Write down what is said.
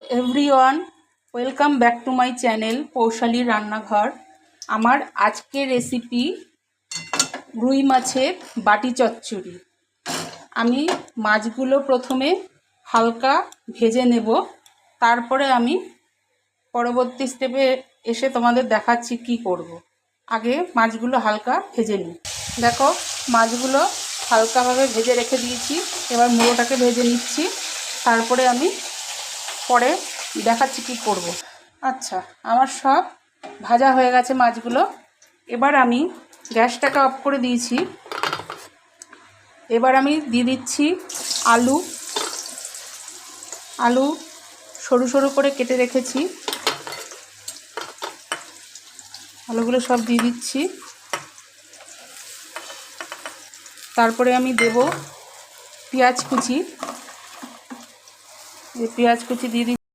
Everyone, welcome back to my channel পৌশালীর রান্নাঘর। আমার আজকের রেসিপি রুই মাছের বাটি চচ্চড়ি। আমি মাছগুলো প্রথমে হালকা ভেজে নেব, তারপরে আমি পরবর্তী স্টেপে এসে তোমাদের দেখাচ্ছি কি করব। আগে মাছগুলো হালকা ভেজে নিই। দেখো, মাছগুলো হালকাভাবে ভেজে রেখে দিয়েছি। এবার মুড়োটাকে ভেজে নিচ্ছি, তারপরে আমি পরে দেখাচ্ছি কি করব। আচ্ছা, আমার সব ভাজা হয়ে গেছে মাছগুলো। এবার আমি গ্যাসটাকে অফ করে দিয়েছি। এবার আমি দিয়ে দিচ্ছি আলু সরু সরু করে কেটে রেখেছি। আলুগুলো সব দিয়ে দিচ্ছি। তারপরে আমি দেব পেঁয়াজ কুচি। এই পেঁয়াজ কুচি দিয়ে